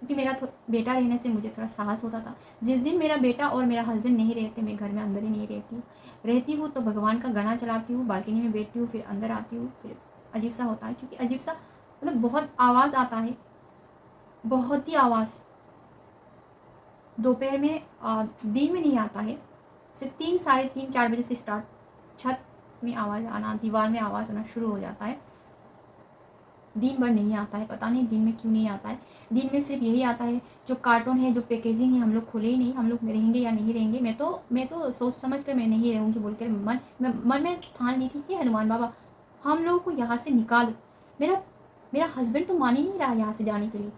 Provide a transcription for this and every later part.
क्योंकि मेरा बेटा रहने से मुझे थोड़ा साहस होता था। जिस दिन मेरा बेटा और मेरा हस्बैंड नहीं रहते, मैं घर में अंदर ही नहीं रहती हूँ तो भगवान का गाना चलाती हूँ, बालकनी में बैठती हूँ, फिर अंदर आती हूँ, फिर अजीब सा होता है, क्योंकि अजीब सा मतलब बहुत आवाज़ आता है, बहुत ही आवाज़। दोपहर में दिन में नहीं आता है, सिर्फ 3, साढ़े 3, 4 बजे से स्टार्ट छत में आवाज़ आना, दीवार में आवाज़ आना शुरू हो जाता है। दिन भर नहीं आता है, पता नहीं दिन में क्यों नहीं आता है। दिन में सिर्फ यही आता है जो कार्टून है, जो पैकेजिंग है, हम लोग खोले ही नहीं, हम लोग रहेंगे या नहीं रहेंगे। मैं तो सोच समझ कर मैं नहीं रहूँगी बोल कर मन में ठान ली थी कि हनुमान बाबा हम लोगों को यहाँ से निकालो। मेरा मेरा हस्बैंड तो मान ही नहीं रहा यहाँ से जाने के लिए।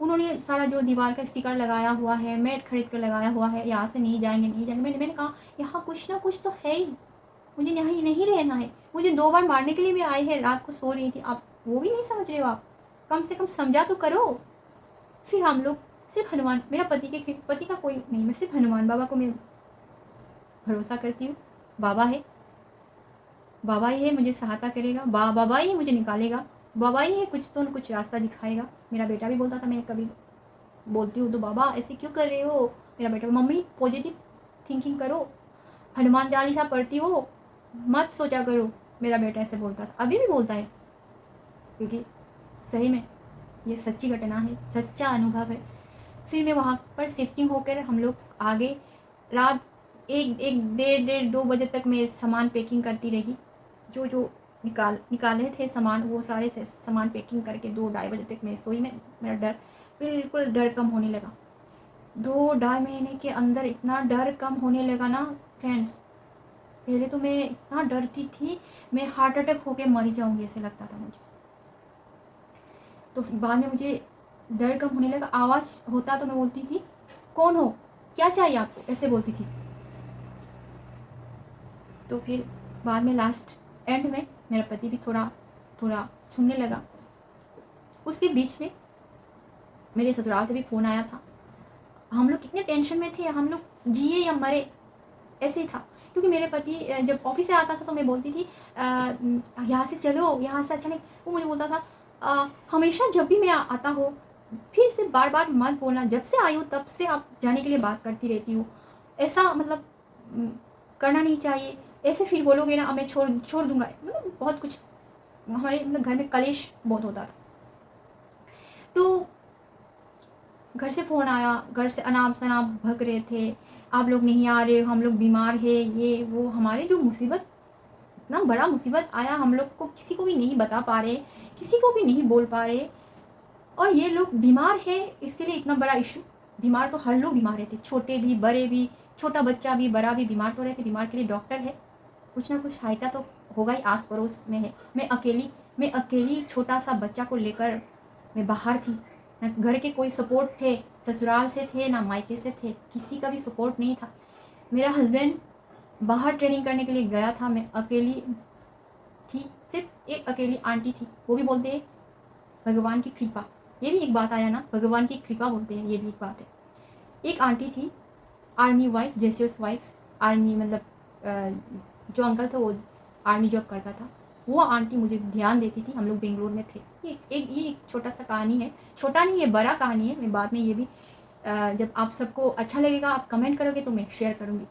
उन्होंने सारा जो दीवार का स्टिकर लगाया हुआ है, मैट खरीद कर लगाया हुआ है, यहाँ से नहीं जाएंगे नहीं जाएंगे। मैंने कहा यहाँ कुछ ना कुछ तो है ही, मुझे यहाँ नहीं रहना है। मुझे 2 बार मारने के लिए भी आए हैं, रात को सो रही थी, आप वो भी नहीं समझ रहे हो। आप कम से कम समझा तो करो। फिर हम लोग सिर्फ हनुमान, मेरा पति का कोई नहीं, मैं सिर्फ हनुमान बाबा को मैं भरोसा करती हूँ। बाबा है, बाबा ही है मुझे सहायता करेगा, बाबा ही मुझे निकालेगा, बाबा ही है कुछ तो कुछ रास्ता दिखाएगा। मेरा बेटा भी बोलता था, मैं कभी बोलती हूँ तो बाबा ऐसे क्यों कर रहे हो। मेरा बेटा मम्मी पॉजिटिव थिंकिंग करो, हनुमान चालीसा पढ़ती हो, मत सोचा करो। मेरा बेटा ऐसे बोलता था, अभी भी बोलता है, क्योंकि सही में ये सच्ची घटना है, सच्चा अनुभव है। फिर मैं वहाँ पर शिफ्टिंग होकर हम लोग आगे, रात 1, 1, 1, 1, 2 बजे तक मैं सामान पैकिंग करती रही। जो जो निकाले थे सामान, वो सारे सामान पैकिंग करके 2, 2:30 बजे तक मैं सोई में। मेरा डर बिल्कुल डर कम होने लगा। 2, 2.5 महीने के अंदर इतना डर कम होने लगा ना फ्रेंड्स। पहले तो मैं इतना डरती थी, मैं हार्ट अटैक होके मर जाऊंगी ऐसे लगता था मुझे। तो बाद में मुझे डर कम होने लगा। आवाज़ होता तो मैं बोलती थी कौन हो, क्या चाहिए आपको, ऐसे बोलती थी। तो फिर बाद में लास्ट एंड में मेरा पति भी थोड़ा थोड़ा सुनने लगा। उसके बीच में मेरे ससुराल से भी फ़ोन आया था। हम लोग कितने टेंशन में थे, हम लोग जिए या मरे ऐसे ही था। क्योंकि मेरे पति जब ऑफिस से आता था तो मैं बोलती थी यहाँ से चलो, यहाँ से अच्छा नहीं। वो मुझे बोलता था हमेशा जब भी मैं आता हो फिर से बार बार मत बोलना, जब से आई हो तब से आप जाने के लिए बात करती रहती हो, ऐसा मतलब करना नहीं चाहिए। ऐसे फिर बोलोगे ना, अब मैं छोड़ छोड़ दूंगा। मतलब बहुत कुछ हमारे मतलब घर में कलेश बहुत होता था। तो घर से फ़ोन आया, घर से अनाप शनाप भग रहे थे, आप लोग नहीं आ रहे, हम लोग बीमार है, ये वो। हमारे जो मुसीबत, इतना बड़ा मुसीबत आया, हम लोग को किसी को भी नहीं बता पा रहे, किसी को भी नहीं बोल पा रहे। और ये लोग बीमार है, इसके लिए इतना बड़ा इशू। बीमार तो हर लोग बीमार रहते, छोटे भी बड़े भी, छोटा बच्चा भी बड़ा भी बीमार तो रहते। बीमार के लिए डॉक्टर है, कुछ ना कुछ सहायता तो होगा ही, आस पड़ोस में है। मैं अकेली छोटा सा बच्चा को लेकर मैं बाहर थी, ना घर के कोई सपोर्ट थे, ससुराल से थे ना मायके से थे, किसी का भी सपोर्ट नहीं था। मेरा हस्बैंड बाहर ट्रेनिंग करने के लिए गया था, मैं अकेली थी, सिर्फ एक अकेली आंटी थी। वो भी बोलते हैं भगवान की कृपा, ये भी एक बात आया ना, भगवान की कृपा बोलते हैं, ये भी एक बात है। एक आंटी थी, आर्मी वाइफ, जेसीओस वाइफ, आर्मी मतलब जो अंकल था वो आर्मी जॉब करता था। वो आंटी मुझे ध्यान देती थी, हम लोग बेंगलोर में थे। ये एक छोटा सा कहानी है, छोटा नहीं है बड़ा कहानी है। मैं बाद में ये भी जब आप सबको अच्छा लगेगा, आप कमेंट करोगे तो मैं शेयर करूँगी।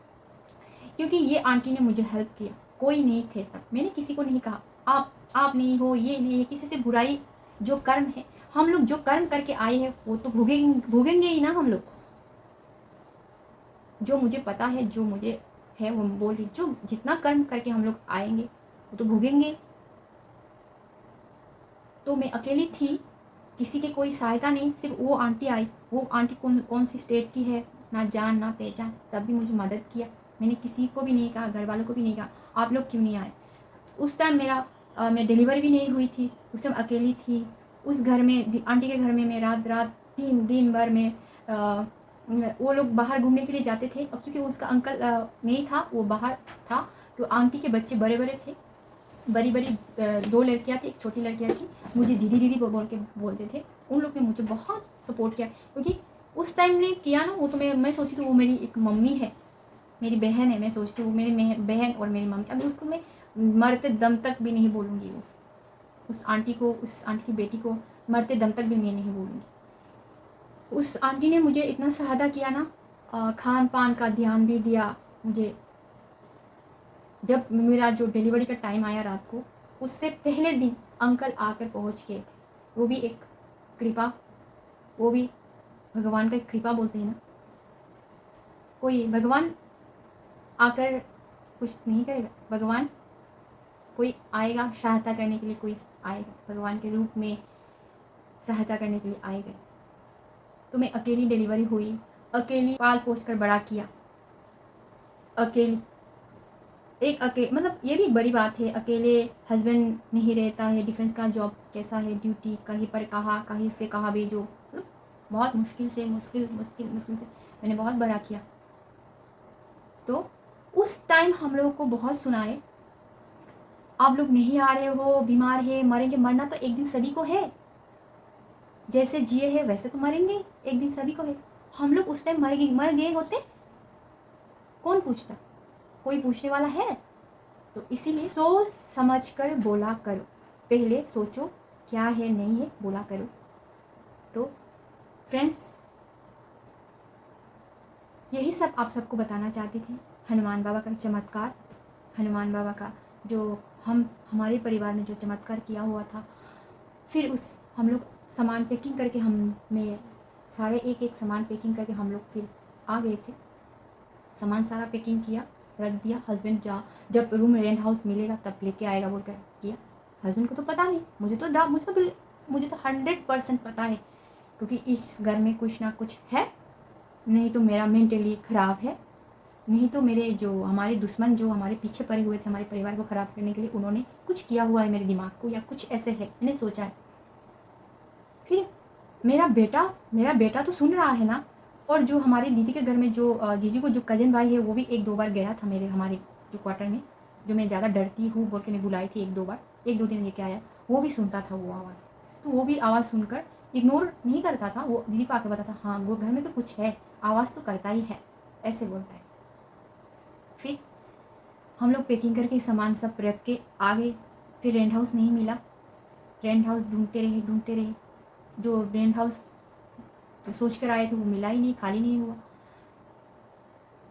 क्योंकि ये आंटी ने मुझे हेल्प किया, कोई नहीं थे तब, मैंने किसी को नहीं कहा आप नहीं हो, ये नहीं है, किसी से बुराई। जो कर्म है, हम लोग जो कर्म करके आए हैं वो तो भोगेंगे ही ना हम लोग। जो मुझे पता है, जो मुझे है वो बोल रही, जो जितना कर्म करके हम लोग आएंगे वो तो भोगेंगे। तो मैं अकेली थी, किसी की कोई सहायता नहीं, सिर्फ वो आंटी आई। वो आंटी कौन सी स्टेट की है, ना जान ना पहचान, तब भी मुझे मदद किया। मैंने किसी को भी नहीं कहा, घर वालों को भी नहीं कहा आप लोग क्यों नहीं आए। उस टाइम मैं डिलीवरी भी नहीं हुई थी, उस टाइम अकेली थी। उस घर में, आंटी के घर में मैं रात रात दिन भर में वो लोग बाहर घूमने के लिए जाते थे। अब क्योंकि उसका अंकल नहीं था, वो बाहर था, तो आंटी के बच्चे बड़े बड़े थे, बड़ी बड़ी 2 लड़कियाँ थी, एक छोटी लड़कियाँ थी, मुझे दीदी दीदी बोल के बोलते थे। उन लोग ने मुझे बहुत सपोर्ट किया, क्योंकि उस टाइम ने किया ना, वो तो मैं सोचती थी वो मेरी एक मम्मी है, मेरी बहन है। मैं सोचती हूँ मेरी बहन और मेरी मम्मी। अभी उसको मैं मरते दम तक भी नहीं बोलूँगी, वो उस आंटी की बेटी को मरते दम तक भी मैं नहीं बोलूँगी। उस आंटी ने मुझे इतना सहायता किया ना, खान पान का ध्यान भी दिया मुझे। जब मेरा जो डिलीवरी का टाइम आया रात को, उससे पहले दिन अंकल आकर पहुंच गए थे। वो भी एक कृपा, वो भी भगवान का एक कृपा बोलते हैं ना। कोई भगवान आकर कुछ नहीं करेगा, भगवान कोई आएगा सहायता करने के लिए, कोई आएगा भगवान के रूप में सहायता करने के लिए आएगा। तो मैं अकेली डिलीवरी हुई, अकेली पाल पोस कर बड़ा किया, अकेली मतलब ये भी एक बड़ी बात है। अकेले हस्बैंड नहीं रहता है, डिफेंस का जॉब कैसा है, ड्यूटी कहीं पर कहीं से कहाँ भेजो, मतलब बहुत मुश्किल से मैंने बहुत बड़ा किया। तो उस टाइम हम लोगों को बहुत सुनाए, आप लोग नहीं आ रहे हो, बीमार है, मरेंगे, मरना तो एक दिन सभी को है, जैसे जिए हैं वैसे तो मरेंगे, एक दिन सभी को है। हम लोग उस टाइम मर गए होते, कौन पूछता, कोई पूछने वाला है? तो इसीलिए सोच समझ कर बोला करो, पहले सोचो क्या है नहीं है, बोला करो। तो फ्रेंड्स, यही सब आप सबको बताना चाहती थी, हनुमान बाबा का चमत्कार, हनुमान बाबा का जो हमारे परिवार में जो चमत्कार किया हुआ था। फिर उस हम लोग सामान पैकिंग करके, हमें सारे एक सामान पैकिंग करके हम लोग फिर आ गए थे। सामान सारा पैकिंग किया, रख दिया। हस्बैंड जब रूम रेंट हाउस मिलेगा तब लेके आएगा बोल कर किया। हस्बैंड को तो पता नहीं, मुझे तो 100% पता है, क्योंकि इस घर में कुछ ना कुछ है। नहीं तो मेरा मेंटली ख़राब है, नहीं तो मेरे जो हमारे दुश्मन जो हमारे पीछे पड़े हुए थे हमारे परिवार को ख़राब करने के लिए, उन्होंने कुछ किया हुआ है मेरे दिमाग को, या कुछ ऐसे है, मैंने सोचा है। फिर मेरा बेटा तो सुन रहा है ना। और जो हमारी दीदी के घर में जो जीजी को जो कज़न भाई है, वो भी 1-2 बार गया था हमारे जो क्वार्टर में, जो मैं ज़्यादा डरती हूँ बोल के मैं बुलाई थी 1-2 बार, 1-2 दिन लेके आया। वो भी सुनता था वो आवाज़, तो वो भी आवाज़ सुनकर इग्नोर नहीं करता था, वो दीदी को आके बताता, हाँ वो घर में तो कुछ है, आवाज़ तो करता ही है, ऐसे बोलता है। फिर हम लोग पैकिंग करके सामान सब रख के आ गए। फिर रेंट हाउस नहीं मिला, रेंट हाउस ढूंढते रहे। जो रेंट हाउस तो सोच कर आए थे वो मिला ही नहीं, खाली नहीं हुआ।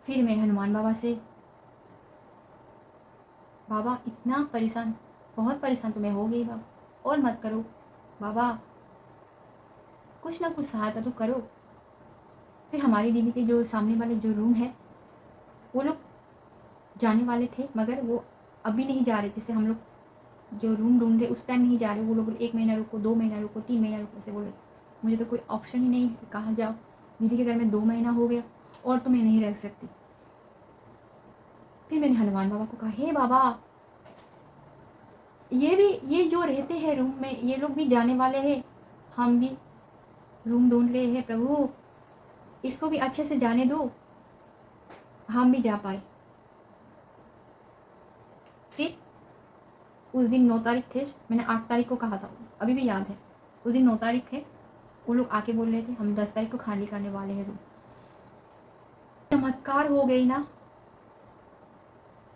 फिर मैं हनुमान बाबा से, बाबा इतना परेशान, बहुत परेशान तो मैं हो गई बाबा, और मत करो बाबा, कुछ ना कुछ सहायता तो करो। फिर हमारी दीदी के जो सामने वाले जो रूम है, वो लोग जाने वाले थे, मगर वो अभी नहीं जा रहे। जैसे हम लोग जो रूम ढूंढ रहे उस टाइम नहीं जा रहे, वो लोग 1 महीना रुको, 2 महीना रुको, 3 महीना रुको, ऐसे बोल रहे। मुझे तो कोई ऑप्शन ही नहीं, कहाँ जाओ। दीदी के घर में 2 महीना हो गया और तो मैं नहीं रह सकती। फिर मैंने हनुमान बाबा को कहा, हे बाबा, ये जो रहते हैं रूम में, ये लोग भी जाने वाले हैं, हम भी रूम ढूंढ रहे हैं, प्रभु इसको भी अच्छे से जाने दो, हम भी जा पाए। फिर उस दिन 9 तारीख थे, मैंने 8 तारीख को कहा था, अभी भी याद है। उस दिन 9 तारीख थे, वो लोग आके बोल रहे थे हम 10 तारीख को खाली करने वाले हैं रूम। चमत्कार हो गई ना।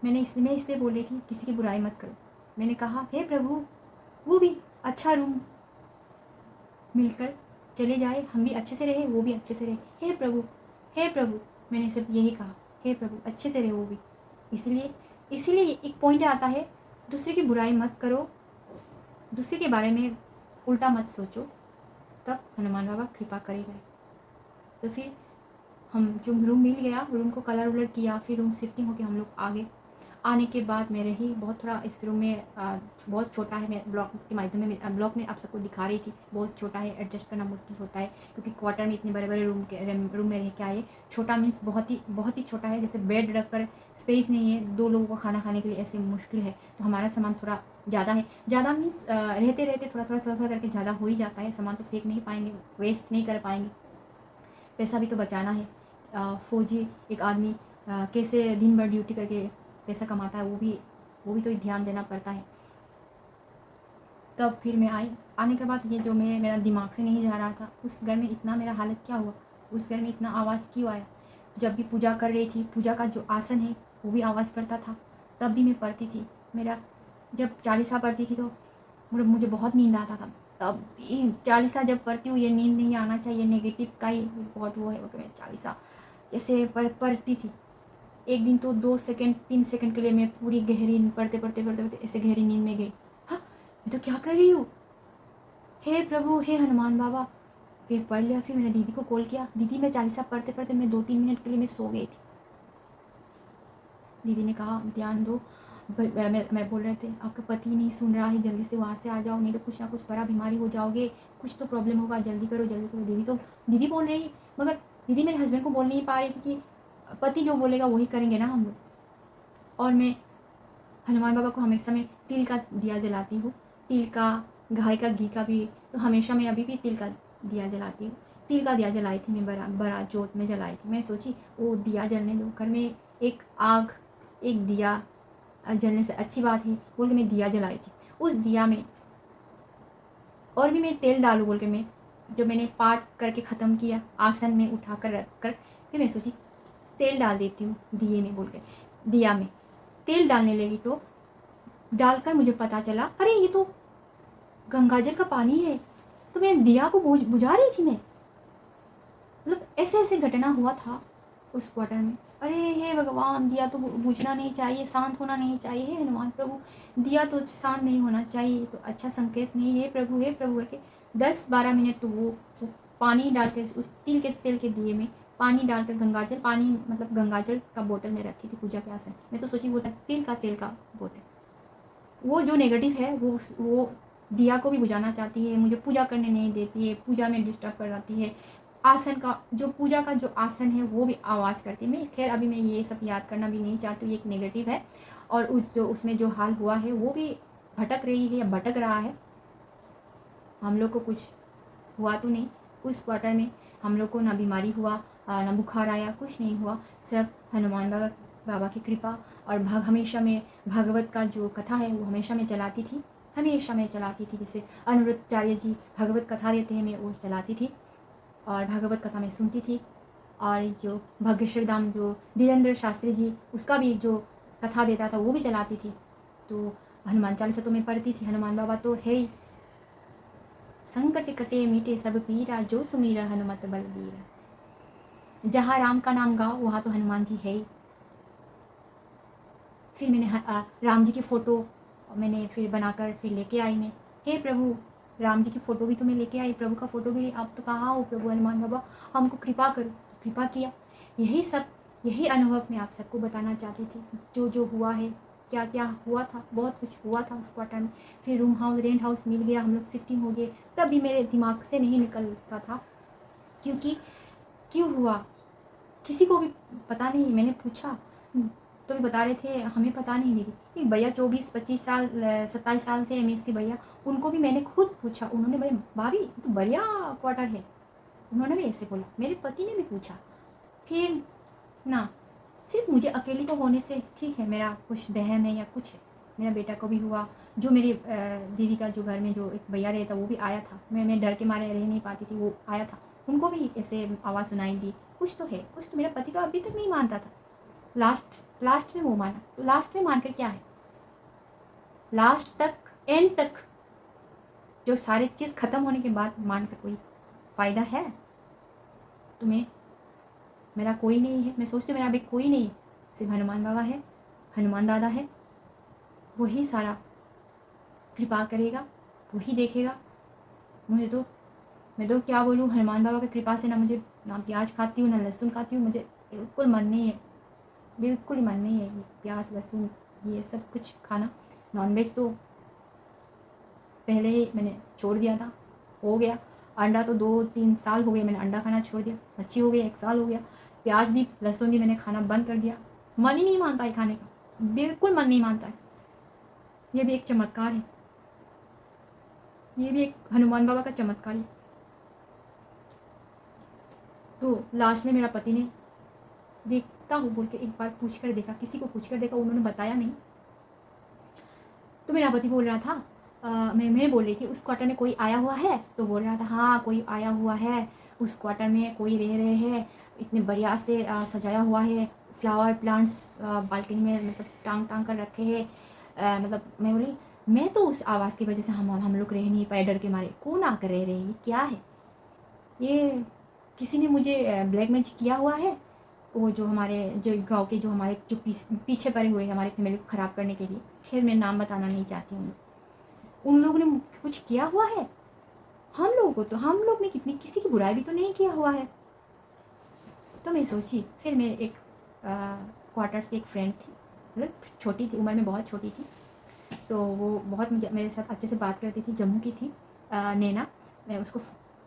मैं इसलिए बोल रही थी किसी की बुराई मत करो। मैंने कहा, हे प्रभु, वो भी अच्छा रूम मिलकर चले जाए, हम भी अच्छे से रहे, वो भी अच्छे से रहे, हे प्रभु, हे प्रभु। मैंने सिर्फ यही कहा, हे प्रभु अच्छे से रहे वो भी। इसीलिए एक पॉइंट आता है, दूसरे की बुराई मत करो, दूसरे के बारे में उल्टा मत सोचो, तब हनुमान बाबा कृपा करेगा। तो फिर हम जो रूम मिल गया, रूम को कलर वलर किया, फिर रूम शिफ्टिंग होकर हम लोग आ गए। आने के बाद मैं रही बहुत थोड़ा इस रूम में, बहुत छोटा है। मैं ब्लॉग के माध्यम में ब्लॉग में आप सबको दिखा रही थी, बहुत छोटा है, एडजस्ट करना मुश्किल होता है, क्योंकि क्वार्टर में इतने बड़े बड़े रूम में रह के आए। छोटा मीन्स बहुत ही छोटा है, जैसे बेड रख कर स्पेस नहीं है 2 लोगों को खाना खाने के लिए, ऐसे मुश्किल है। तो हमारा सामान थोड़ा ज़्यादा है, ज़्यादा मीन्स रहते थोड़ा करके ज़्यादा हो ही जाता है। सामान तो फेंक नहीं पाएंगे, वेस्ट नहीं कर पाएंगे, पैसा भी तो बचाना है। फौजी एक आदमी कैसे दिन भर ड्यूटी करके पैसा कमाता है, वो भी तो ध्यान देना पड़ता है। तब फिर मैं आई, आने के बाद ये जो मेरा दिमाग से नहीं जा रहा था, उस घर में इतना मेरा हालत क्या हुआ, उस घर में इतना आवाज़ क्यों आया। जब भी पूजा कर रही थी, पूजा का जो आसन है वो भी आवाज़ करता था, तब भी मैं पढ़ती थी। मेरा जब 40 पढ़ती थी तो मुझे बहुत नींद आता था, तब ये चालीसा जब पढ़ती हूँ, ये नींद नहीं आना चाहिए, नेगेटिव का ही बहुत वो है, मैं चालीसा जैसे पढ़ती थी। एक दिन तो 2 सेकंड 3 सेकंड के लिए मैं पूरी गहरी पढ़ते पढ़ते पढ़ते पढ़ते ऐसे गहरी नींद में गई। हाँ, मैं तो क्या कर रही हूँ, हे प्रभु, हे हनुमान बाबा। फिर पढ़ लिया, फिर मैंने दीदी को कॉल किया, दीदी मैं चालीसा पढ़ते पढ़ते मैं 2-3 मिनट के लिए मैं सो गई थी। दीदी ने कहा ध्यान दो। मैं बोल रहे थे आपका पति नहीं सुन रहा है, जल्दी से वहाँ से आ जाओ, नहीं तो कुछ ना कुछ बड़ा बीमारी हो जाओगे, कुछ तो प्रॉब्लम होगा, जल्दी करो जल्दी करो। दीदी बोल रही है, मगर दीदी मेरे हस्बैंड को बोल नहीं पा रही, क्योंकि पति जो बोलेगा वही करेंगे ना हम लोग। और मैं हनुमान बाबा को हमेशा मैं तिल का दिया जलाती हूँ, तिल का, गाय का घी का भी, तो हमेशा मैं अभी भी तिल का दिया जलाती हूँ। तिल का दिया जलाई थी मैं, बड़ा बड़ा जोत में जलाई थी। मैं सोची वो दिया जलने दो, घर में एक आग एक दिया जलने से अच्छी बात है बोल के मैं दिया जलाई थी। उस दिया में और भी मैं तेल डालूँ बोल के मैं, जो मैंने पाठ करके ख़त्म किया, आसन में उठा कर रख कर, फिर मैं सोची तेल डाल देती हूँ दिए में बोल के। दिया में तेल डालने लगी तो डालकर मुझे पता चला, अरे ये तो गंगाजल का पानी है। तो मैं दिया को बुझा रही थी मैं, मतलब ऐसे ऐसे घटना हुआ था उस क्वार्टर में। अरे हे भगवान, दिया तो बुझना नहीं चाहिए, शांत होना नहीं चाहिए, हे हनुमान प्रभु, दिया तो शांत नहीं होना चाहिए, तो अच्छा संकेत नहीं है प्रभु, हे प्रभु करके 10-12 मिनट तो वो पानी डालकर उस तिल के तेल के दिए में पानी डालकर, गंगाजल पानी मतलब गंगाजल का बोतल में रखी थी पूजा के आसन। मैं तो सोची वो तिल का बोतल, वो जो नेगेटिव है वो दिया को भी बुझाना चाहती है, मुझे पूजा करने नहीं देती है, पूजा में डिस्टर्ब कराती है। आसन का जो पूजा का जो आसन है वो भी आवाज़ करती है। मैं खैर अभी मैं ये सब याद करना भी नहीं चाहती हूँ, ये एक नेगेटिव है। और उसमें जो हाल हुआ है वो भी भटक रही है या भटक रहा है। हम लोग को कुछ हुआ तो नहीं उस क्वार्टर में, हम लोग को ना बीमारी हुआ, ना बुखार आया, कुछ नहीं हुआ, सिर्फ हनुमान बाबा की कृपा। और हमेशा मैं भागवत का जो कथा है वो हमेशा मैं चलाती थी, हमेशा मैं चलाती थी। जैसे अनुरुद्धाचार्य जी भागवत कथा देते हैं, मैं वो चलाती थी और भागवत कथा में सुनती थी। और जो भाग्यश्री धाम जो धीरेन्द्र शास्त्री जी, उसका भी जो कथा देता था वो भी चलाती थी। तो हनुमान चालीसा तो मैं पढ़ती थी, हनुमान बाबा तो है ही। संकट कटे मीटे सब पीरा, जो सुमीरा हनुमत बलबीरा। जहाँ राम का नाम गाओ वहाँ तो हनुमान जी है ही। फिर मैंने राम जी की फ़ोटो मैंने फिर बनाकर फिर लेके आई मैं, हे प्रभु राम जी की फ़ोटो भी तो मैं लेके आई, प्रभु का फ़ोटो भी, आप तो कहाँ हो प्रभु हनुमान बाबा, हमको कृपा करो। कृपा किया। यही अनुभव मैं आप सबको बताना चाहती थी, जो जो हुआ है, क्या क्या हुआ था, बहुत कुछ हुआ था उस क्वार्टर में। फिर रूम हाउस रेंट हाउस मिल गया, हम लोग शिफ्टिंग हो गए, तब भी मेरे दिमाग से नहीं निकलता था क्योंकि क्यों हुआ किसी को भी पता नहीं। मैंने पूछा तो भी बता रहे थे हमें पता नहीं दीदी। एक भैया 24-25 साल 27 साल थे एमएस के भैया, उनको भी मैंने खुद पूछा, उन्होंने भाई भाभी तो बढ़िया क्वार्टर है, उन्होंने भी ऐसे बोला। मेरे पति ने भी पूछा। फिर ना सिर्फ मुझे अकेली को होने से ठीक है, मेरा कुछ बहन है या कुछ है, मेरा बेटा को भी हुआ। जो मेरी दीदी का जो घर में जो एक भैया रहता वो भी आया था, मैं डर के मारे रह नहीं पाती थी, वो आया था, उनको भी ऐसे आवाज़ सुनाई दी। कुछ तो है, कुछ तो। मेरा पति तो अभी तक नहीं मानता था, लास्ट में वो माना। तो लास्ट में मानकर क्या है, लास्ट तक एंड तक जो सारी चीज़ ख़त्म होने के बाद मानकर कोई फ़ायदा है? तुम्हें मेरा कोई नहीं है, मैं सोचती हूँ मेरा अभी कोई नहीं है, सिर्फ हनुमान बाबा है, हनुमान दादा है, वही सारा कृपा करेगा, वही देखेगा। मुझे तो मैं तो क्या बोलूँ, हनुमान बाबा की कृपा से ना मुझे ना प्याज खाती हूँ ना लहसुन खाती हूँ, मुझे बिल्कुल मन नहीं है, बिल्कुल मन नहीं है प्याज लहसुन ये सब कुछ खाना। नॉनवेज तो पहले ही मैंने छोड़ दिया था, हो गया। अंडा तो 2-3 साल हो गए मैंने अंडा खाना छोड़ दिया, मच्छी हो गई 1 साल हो गया, प्याज भी लहसुन भी मैंने खाना बंद कर दिया। मन ही नहीं मानता है खाने का, बिल्कुल मन नहीं मानता है। ये भी एक चमत्कार है, ये भी एक हनुमान बाबा का चमत्कार है। तो लास्ट में मेरा पति ने देखता हूँ बोल के एक बार पूछ कर देखा, किसी को पूछ कर देखा, उन्होंने बताया नहीं। तो मेरा पति बोल रहा था मैं बोल रही थी उस क्वार्टर में कोई आया हुआ है, तो बोल रहा था हाँ कोई आया हुआ है, उस क्वार्टर में कोई रह रहे हैं, इतने बढ़िया से सजाया हुआ है, फ्लावर प्लांट्स बालकनी में मतलब टांग टांग कर रखे हैं। मतलब मैं बोली मैं तो उस आवाज़ की वजह से हम लोग रह नहीं पाए डर के मारे। कौन आकर रह रहे हैं? ये क्या है? ये किसी ने मुझे ब्लैक मैजिक किया हुआ है, वो जो हमारे जो गाँव के जो हमारे जो पीछे पड़े हुए हैं हमारे फैमिली को ख़राब करने के लिए। खैर मैं नाम बताना नहीं चाहती हूँ। उन लोगों ने कुछ किया हुआ है हम लोगों को, तो हम लोग ने कितनी किसी की बुराई भी तो नहीं किया हुआ है। तो मैं सोची, फिर मैं एक क्वार्टर से एक फ्रेंड थी, मतलब छोटी थी, उम्र में बहुत छोटी थी, तो वो बहुत मुझे मेरे साथ अच्छे से बात करती थी, जम्मू की थी, नैना। मैं उसको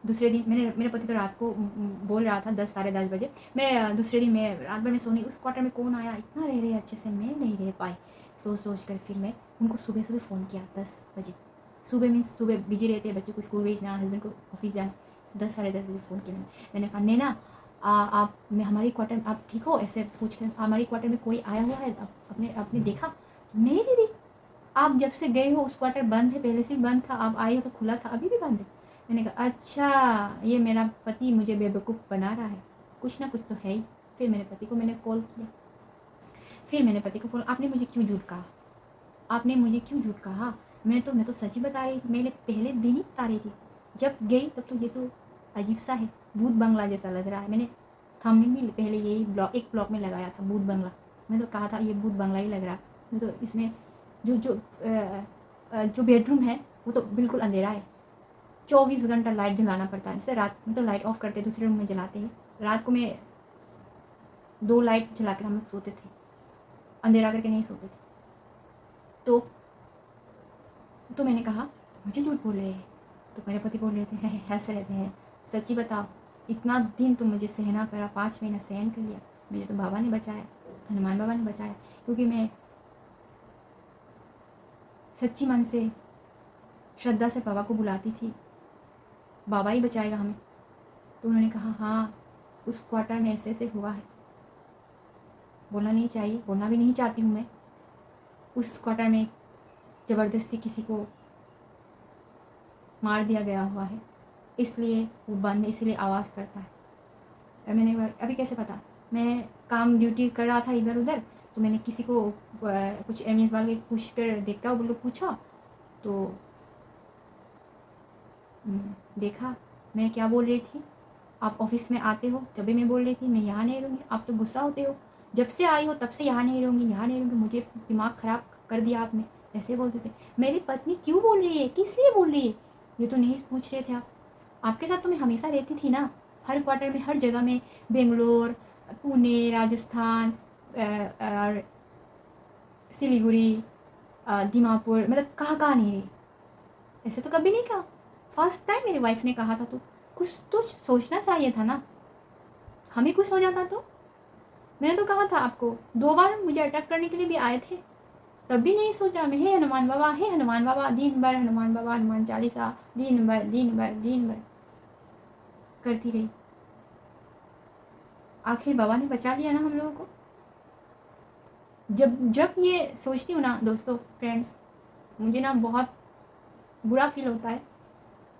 दूसरे दिन मेरे पति तो रात को बोल रहा था 10 साढ़े 10 बजे, मैं दूसरे दिन मैं रात भर में सोनी, उस क्वार्टर में कौन आया, इतना रह रहे अच्छे से, मैं नहीं रह पाई। सोच कर फिर मैं उनको सुबह सुबह फ़ोन किया 10 बजे। सुबह मीन्स सुबह बिजी रहते हैं, बच्चों को स्कूल भेजना, हस्बैंड को ऑफिस जाना। 10 साढ़े 10 बजे फ़ोन किया मैंने कहा नैना आप मैं हमारी क्वार्टर आप ठीक हो, ऐसे पूछ कर हमारी क्वार्टर में कोई आया हुआ है, आपने आपने देखा? नहीं दीदी, आप जब से गए हो उस क्वार्टर बंद है, पहले से भी बंद था, आप आए हो तो खुला था, अभी भी बंद है। मैंने कहा अच्छा, ये मेरा पति मुझे बेवकूफ़ बना रहा है, कुछ ना कुछ तो है ही। फिर मेरे पति को मैंने कॉल किया, फिर मैंने पति को फोन, आपने मुझे क्यों झूठ कहा, आपने मुझे क्यों झूठ कहा? मैं तो सच ही बता रही थी, मैंने पहले दिन ही बता रही थी। जब गई तब तो ये तो अजीब सा है, भूत बंगला जैसा लग रहा है। मैंने थंबनेल भी पहले यही एक ब्लॉग में लगाया था, भूत बंगला। मैं तो कहा था ये भूत बंगला ही लग रहा है। मैं तो इसमें जो बेडरूम है वो तो बिल्कुल अंधेरा है, 24 घंटा लाइट जलाना पड़ता है। जैसे रात में तो लाइट ऑफ करते, दूसरे रूम में जलाते हैं, रात को मैं 2 लाइट जला कर हम लोग सोते थे, अंधेरा करके नहीं सोते थे। तो मैंने कहा मुझे झूठ बोल रहे हैं, तो मेरे पति बोल रहे थे, हंस रहे थे, सच्ची बताओ, इतना दिन तो मुझे सहना पड़ा, 5 महीना सहन कर लिया, मुझे तो बाबा ने बचाया, हनुमान बाबा ने बचाया, क्योंकि मैं सच्ची मन से श्रद्धा से बाबा को बुलाती थी, बाबा ही बचाएगा हमें। तो उन्होंने कहा हाँ, उस क्वार्टर में ऐसे ऐसे हुआ है, बोलना नहीं चाहिए, बोलना भी नहीं चाहती हूँ मैं। उस क्वार्टर में ज़बरदस्ती किसी को मार दिया गया हुआ है, इसलिए वो बंद है, इसलिए आवाज़ करता है। मैंने अभी कैसे पता, मैं काम ड्यूटी कर रहा था इधर उधर, तो मैंने किसी को कुछ एमएस वाले पूछ कर देखता वो लोग पूछा, तो देखा मैं क्या बोल रही थी, आप ऑफिस में आते हो तभी मैं बोल रही थी मैं यहाँ नहीं रहूँगी, आप तो गुस्सा होते हो, जब से आई हो तब से यहाँ नहीं रहूँगी, यहाँ नहीं रहूँगी, मुझे दिमाग ख़राब कर दिया आपने, ऐसे बोलते थे। मेरी पत्नी क्यों बोल रही है, किस लिए बोल रही है, ये तो नहीं पूछ रहे थे आप, आपके साथ तो मैं हमेशा रहती थी ना, हर क्वार्टर में, हर जगह में, बेंगलोर, पुणे, राजस्थान, सिलीगुड़ी, दीमापुर, मतलब कहाँ कहाँ नहीं रही, ऐसे तो कभी नहीं कहा। फर्स्ट टाइम मेरी वाइफ ने कहा था, तो कुछ तो सोचना चाहिए था ना, हमें कुछ हो जाता तो। मैंने तो कहा था आपको, 2 बार मुझे अटैक करने के लिए भी आए थे, तब भी नहीं सोचा मैं, हे हनुमान बाबा, हे हनुमान बाबा, दिन भर हनुमान बाबा, हनुमान चालीसा, दिन भर दिन भर दिन भर करती रही। आखिर बाबा ने बचा लिया ना हम लोगों को। जब जब ये सोचती हूँ ना दोस्तों, फ्रेंड्स, मुझे ना बहुत बुरा फील होता है,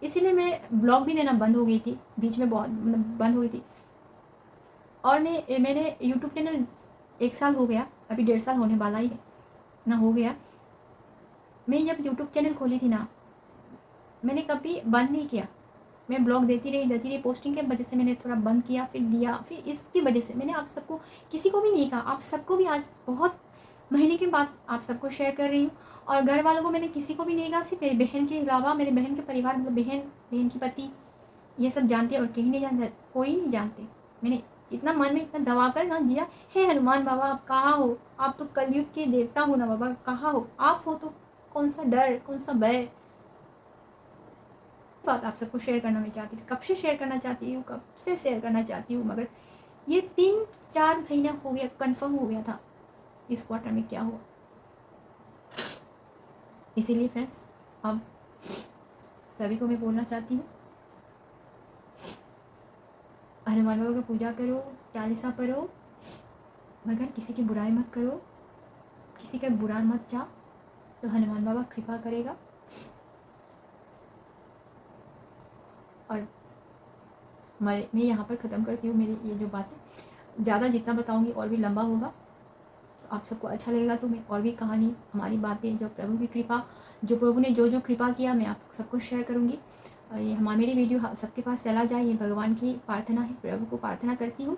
इसीलिए मैं ब्लॉग भी देना बंद हो गई थी, बीच में बहुत मतलब बंद हो गई थी। और मैंने यूट्यूब चैनल 1 साल हो गया, अभी 1.5 साल होने वाला ही है ना, हो गया। मैं जब यूट्यूब चैनल खोली थी ना, मैंने कभी बंद नहीं किया, मैं ब्लॉग देती रही, पोस्टिंग के वजह से मैंने थोड़ा बंद किया, फिर दिया, फिर इसकी वजह से मैंने आप सबको, किसी को भी नहीं कहा, आप सबको भी आज बहुत महीने के बाद आप सबको शेयर कर रही हूँ। और घर वालों को मैंने किसी को भी नहीं कहा, सिर्फ मेरी बहन के अलावा, मेरे बहन के परिवार, मतलब बहन की पति, ये सब जानते हैं, और कहीं नहीं जानते, कोई नहीं जानते। मैंने इतना मन में इतना दबा कर ना जिया, हे हनुमान बाबा आप कहाँ हो, आप तो कलयुग के देवता हो ना बाबा, कहाँ हो आप, हो तो कौन सा डर, कौन सा भय। बात आप सबको शेयर करना मैं चाहती थी, कब से शेयर करना चाहती हूँ, कब से शेयर करना चाहती हूँ, मगर ये 3-4 महीना हो गया, कंफर्म हो गया था इस क्वार्टर में क्या हुआ। इसीलिए फ्रेंड्स, अब सभी को मैं बोलना चाहती हूँ, हनुमान बाबा की पूजा करो, चालीसा पढ़ो, मगर किसी की बुराई मत करो, किसी का बुरा मत चाहो, तो हनुमान बाबा कृपा करेगा। और मैं यहाँ पर ख़त्म करती हूँ मेरी ये जो बातें, ज़्यादा जितना बताऊँगी और भी लंबा होगा, तो आप सबको अच्छा लगेगा तो मैं और भी कहानी, हमारी बातें, जो प्रभु की कृपा जो प्रभु ने जो जो कृपा किया मैं आप सबको शेयर करूँगी। ये मेरी वीडियो सबके पास चला जाए, ये भगवान की प्रार्थना है, प्रभु को प्रार्थना करती हूँ।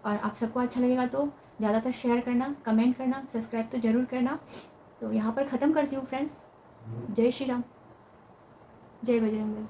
और आप सबको अच्छा लगेगा तो ज़्यादातर शेयर करना, कमेंट करना, सब्सक्राइब तो ज़रूर करना। तो यहाँ पर ख़त्म करती हूँ फ्रेंड्स। जय श्री राम, जय बजरंग बली।